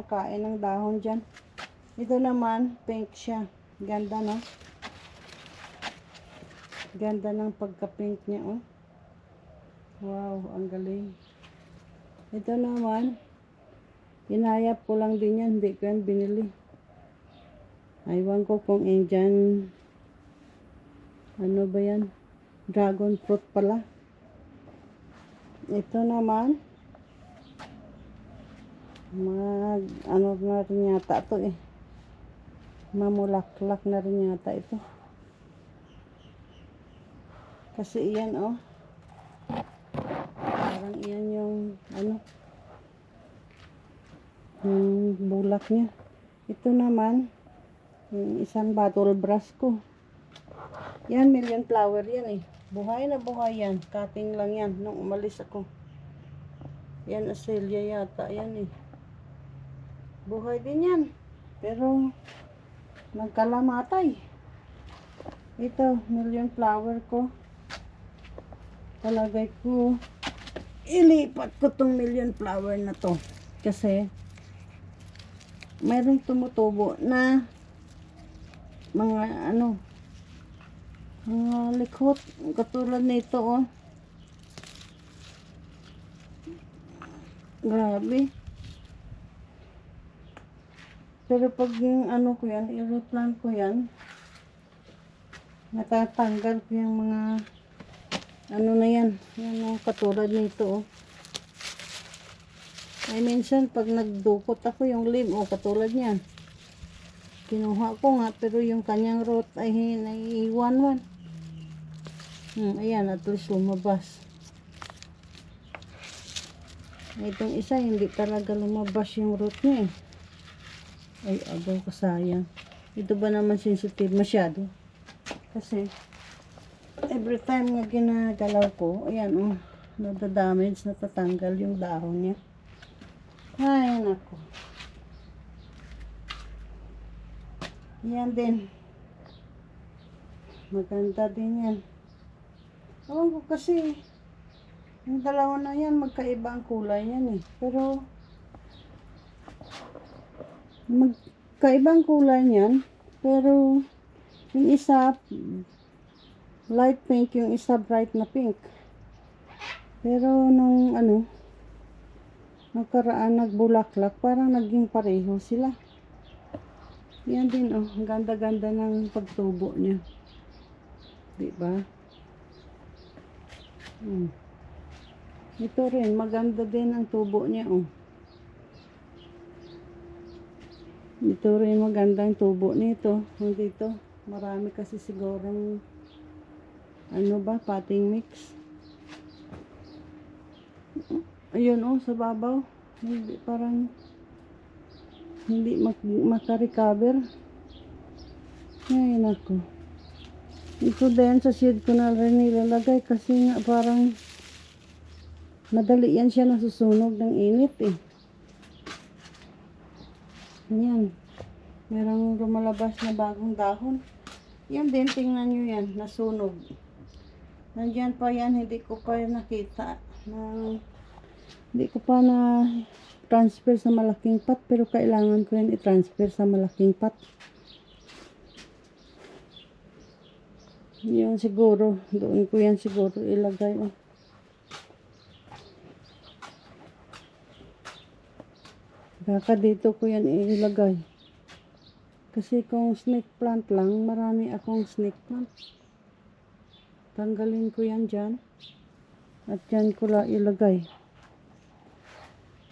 kumakain ng dahon dyan. Ito naman, pink siya. Ganda, no? Ganda ng pagka-pink niya, oh. Wow, ang galing. Ito naman, inayap ko lang din yan. Hindi ko yan binili. Aywan ko kung Indian, ano ba yan? Dragon fruit pala. Ito naman, ano na rin yata ito eh. Mamulaklak na rin yata ito. Kasi iyan, oh. Parang iyan yung, ano, yung bulak niya. Ito naman, yung isang bottle brush ko. Yan, million flower yan eh. Buhay na buhay yan. Cutting lang yan nung umalis ako. Yan, azalea yata. Yan eh. Buhay din yan. Pero, nagkalamatay. Ito, million flower ko. Talagay ko. Ilipat ko tong million flower na to. Kasi, mayroong tumutubo na mga ano, mga likot. Katulad nito, oh. Grabe. Pero pag yung ano ko yan, i-replant ko yan, natatanggal ko yung mga ano na yan. Yan, oh, katulad nito, oh. Ay minsan pag nagdukot ako yung leaf, oh, katulad yan. Kinuha ko nga, pero yung kanyang root ay naiiwan-wan. Ayan, at least lumabas. Itong isa, hindi talaga lumabas yung root niya eh. Ay, agaw ko sayang. Ito ba naman sensitive masyado? Kasi, every time nga ginagalaw ko, ayan, oh, nadadamage, natatanggal yung dahon niya. Ay, nako. Yan din. Maganda din yan. Ewan ko kasi, yung dalawa na yan, magkaiba ang kulay yan eh. Pero, magkaibang kulay niyan, pero yung isa light pink, yung isa bright na pink. Pero nung ano, nagkaraan nagbulaklak, parang naging pareho sila. Yan din, oh, ganda-ganda ng pagtubo niya. Diba? Ito rin, maganda din ang tubo niya, oh. Ito rin magandang tubo nito. Dito, marami kasi sigurong ano ba, potting mix. Ayun, oh, sa babaw. Hindi, parang hindi makarecover. Ay, nako. Ito din sa seed ko na rin nilalagay kasi nga parang madali yan siya nasusunog ng init eh. Yan. Merong lumalabas na bagong dahon. Yan din, tingnan nyo yan. Nasunog. Nandyan pa yan. Hindi ko pa nakita. Hindi ko pa na transfer sa malaking pot. Pero kailangan ko yan i-transfer sa malaking pot. Yan siguro. Doon ko yan siguro ilagay. Oh. Baka dito ko yan ilagay. Kasi kung snake plant lang, marami akong snake plant. Tanggalin ko yan dyan. At dyan ko lang ilagay.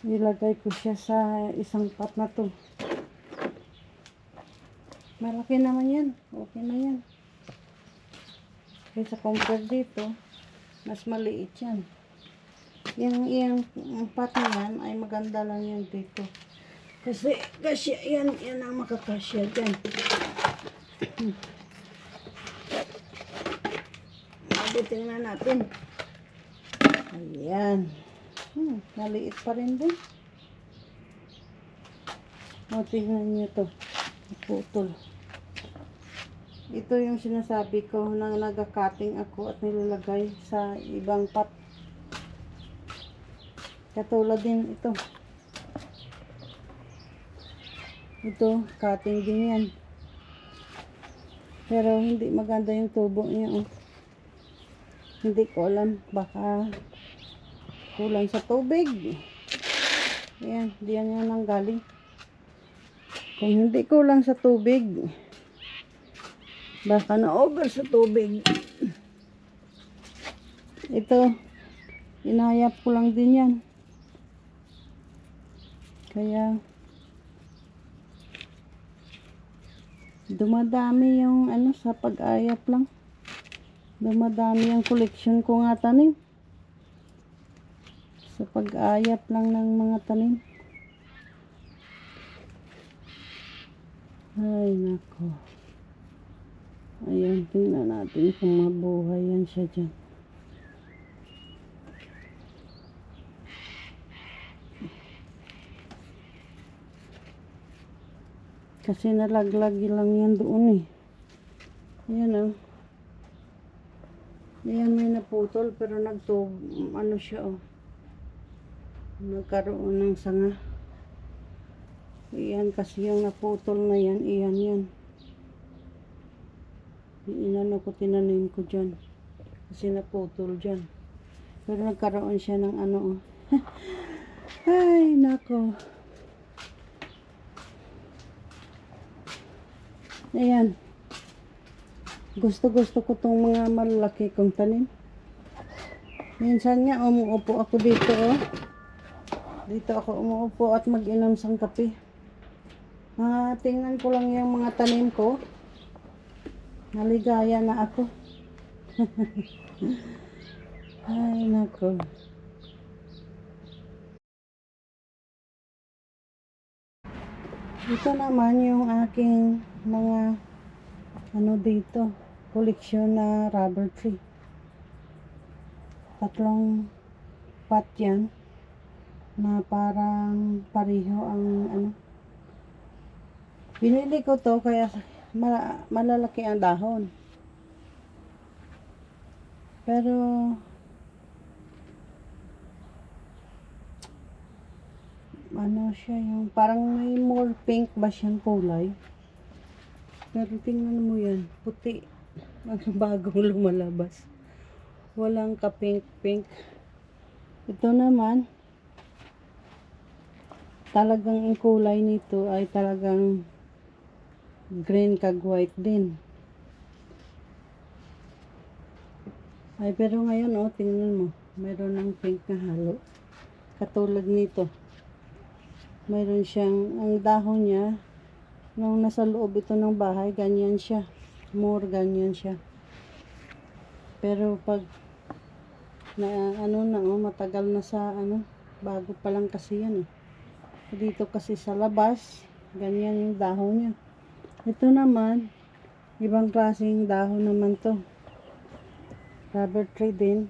Ilagay ko siya sa isang pot na to. Malaki naman yan. Okay na yan. Kaysa compare dito, mas maliit yan. Yung pot na yan ay maganda lang yan dito. Kasi yan ang makakasya dyan. Tingnan natin. Ayan. Maliit pa rin din. O, tingnan nyo to. Putol. Ito yung sinasabi ko na nagka-cutting ako at nilalagay sa ibang pot. Katulad din ito. Ito, cutting din yan. Pero hindi maganda yung tubo niya. Oh. Hindi ko alam. Baka kulang sa tubig. Ayan, diyan yan ang galing. Kung hindi kulang sa tubig, baka na-over sa tubig. Ito, inayap ko lang din yan. Kaya, dumadami yung ano sa pag-ayap lang. Dumadami yung collection ko nga tanim. Sa pag-ayap lang ng mga tanim. Ay, nako. Ayan, tingnan natin kung mabuhay yan siya dyan. Kasi nalaglag lang yan doon eh. Ayan oh. Ayan, may naputol pero ano siya oh. Nagkaroon ng sanga. Ayan, kasi yung naputol na yan, iyan yan. Inano ko, tinanim ko dyan. Kasi naputol dyan. Pero nagkaroon siya ng ano oh. Ay, nako. Ayan. Gusto ko tong mga malalaki kong tanim. Minsan nga umuupo ako dito oh. Dito ako umuupo at mag-inom ng kape. Tingnan ko lang yung mga tanim ko. Naligaya na ako. Ay, nako. Ito naman yung aking mga ano dito, koleksyon na rubber tree. 3 pot yan na parang pareho ang ano. Binili ko to kaya malalaki ang dahon. Pero ano siya, yung parang may more pink ba siyang kulay. Pero tingnan mo yan, puti. Ang bagong lumalabas. Walang ka-pink-pink. Ito naman, talagang ang kulay nito ay talagang green kag white din. Ay, pero ngayon, oh, tingnan mo. Mayroon ng pink na halo. Katulad nito. Mayroon siyang, ang dahon niya, nung nasa loob ito ng bahay, ganyan siya. More ganyan siya. Pero pag, matagal na sa, bago pa lang kasi yan, eh. Dito kasi sa labas, ganyan yung dahon niya. Ito naman, ibang klaseng dahon naman to. Rubber tree din.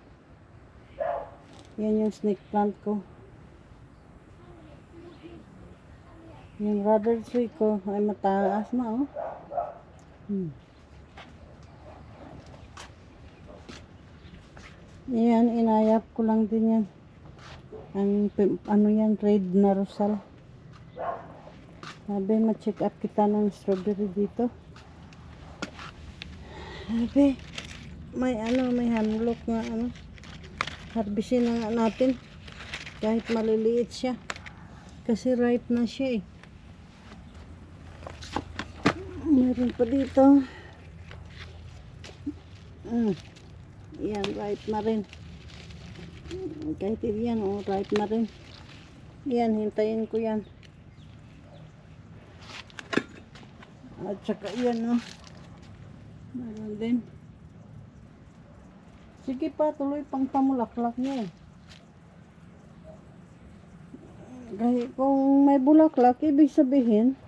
Yan yung snake plant ko. Yung rubber tree ko ay mataas na oh. Yan, inayap ko lang din yan. Ang ano yan, red na rosal. Sabi, ma-check up kita ng strawberry dito. Sabi, may hanlok na harbisin na natin. Kahit maliliit siya. Kasi ripe na siya eh. Meron pa dito. Yan, ripe na rin. Kahit yan, oh, ripe na rin. Yan, hintayin ko yan. At saka yan, oh. Meron din. Sige pa, tuloy pang pamulaklak niya eh. Kahit kung may bulaklak, ibig sabihin,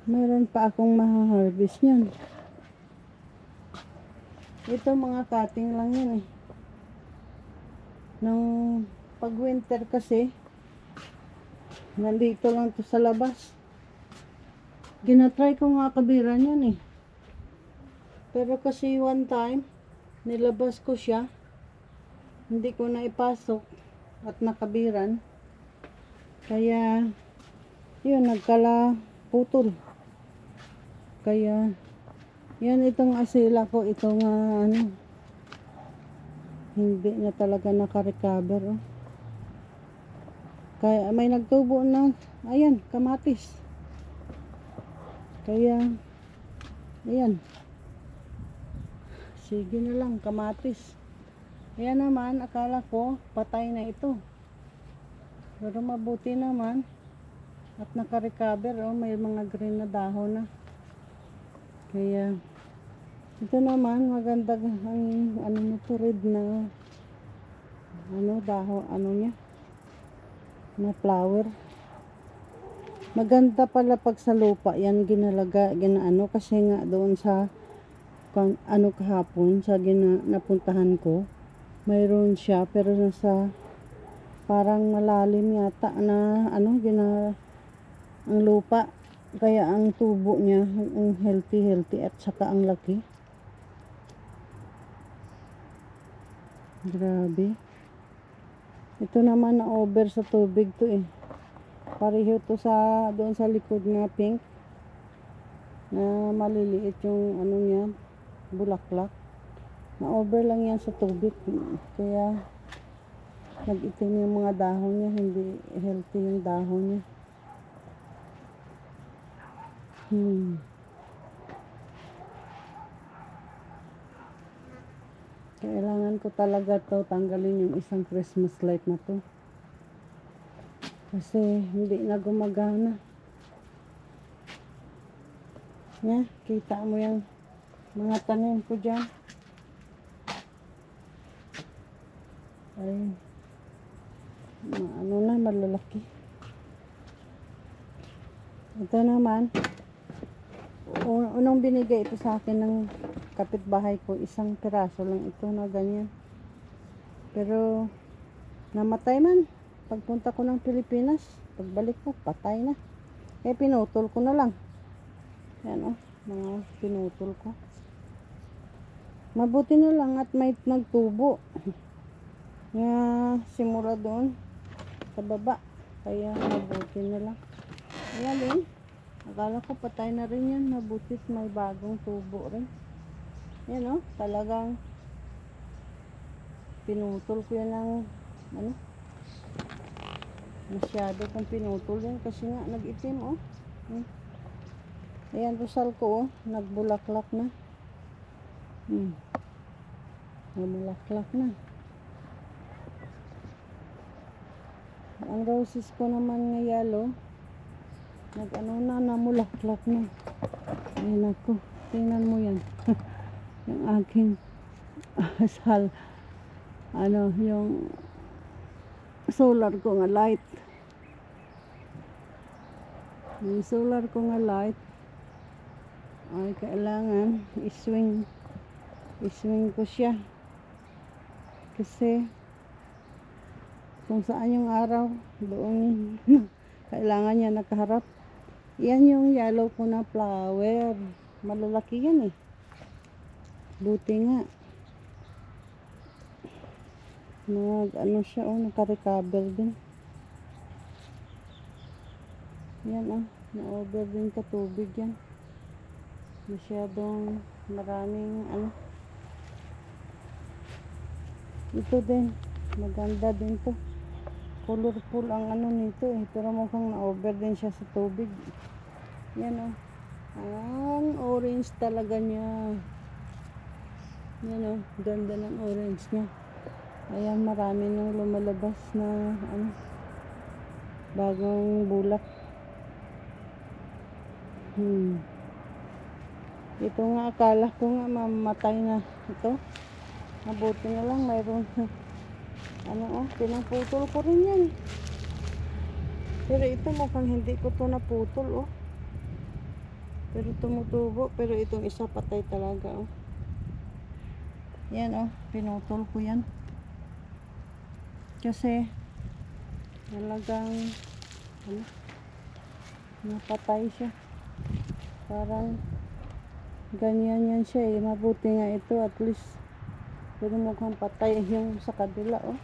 meron pa akong maha-harvest niyan. Ito mga cutting lang yan eh. Nung pag winter kasi, nandito lang to sa labas. Ginatry ko nga kabiran yan eh. Pero kasi one time, nilabas ko siya. Hindi ko na ipasok at nakabiran. Kaya, yun, nagkala putol. Kaya, yan itong asila ko, itong ano, hindi na talaga naka-recover. Oh. Kaya may nagtubo na, ayan, kamatis. Kaya, ayan. Sige na lang, kamatis. Ayan naman, akala ko, patay na ito. Pero mabuti naman. At naka-recover, oh, may mga green na dahon na. Kaya, ito naman, maganda ang, ano nito, red na, ano, dahon, ano niya, na flower. Maganda pala pag sa lupa, yan ginalaga, ginaano, kasi nga doon sa, ano kahapon, sa napuntahan ko, mayroon siya, pero nasa, parang malalim yata na, ano, ang lupa. Kaya ang tubo niya, ang healthy at saka ang laki. Grabe. Ito naman na over sa tubig to eh. Pareho to sa, doon sa likod na pink. Na maliliit yung ano niya, bulaklak. Na over lang yan sa tubig. Kaya nag-itim yung mga dahon niya, hindi healthy yung dahon niya. Kailangan ko talaga to tanggalin yung isang Christmas light na to. Kasi hindi na gumagana. Nga, kita mo yung mga tanim ko dyan. Ay, ano na, malalaki. Ito naman, unang binigay ito sa akin ng kapitbahay ko, isang piraso lang ito na ganyan. Pero, namatay man. Pagpunta ko ng Pilipinas, pagbalik ko, patay na. Kaya pinutol ko na lang. Yan o, mga pinutol ko. Mabuti na lang at may nagtubo. Nga simula doon sa baba. Kaya mabuti na lang. Ayan din. Akala ko patay na rin yan. Mabutit may bagong tubo rin. Yan o, talagang pinutol ko yan ng ano. Masyado kong pinutol yan kasi nga nag-itim oh. Ayan, rosal ko oh, nagbulaklak na. Nagbulaklak na. Ang roses ko naman nga yellow, nag-ano na, namulaklak na. Ayan ako, tingnan mo yan. Yung aking asal, ano, yung solar ko nga light. Yung solar ko nga light ay kailangan iswing ko siya kasi kung saan yung araw doon kailangan niya nakaharap. Yan yung yellow ko na flower, malalaki yan eh, buti nga ano siya oh, naka-recover din. Yan oh, na-over din ka tubig yan. Masyadong maraming ano. Ito din, maganda din to. Colorful ang ano nito eh, pero mukhang na-over din siya sa tubig. Yan oh. Ang orange talaga niya. Yan oh, ganda ng orange niya. Ayan, marami nang lumalabas na ano, bagong bulak. Ito nga, akala ko nga mamatay na ito. Mabuti na lang mayroon ano oh, pinaputol ko rin yan. Pero ito mukhang hindi ko to naputol oh. Pero tumutubo, pero itong isa patay talaga oh. Yan oh, pinutol ko yan. Kasi talagang ano, napatay siya. Parang ganyan yan siya eh. Mabuti nga ito at least. Pero mukhang patay yung sa kabila oh.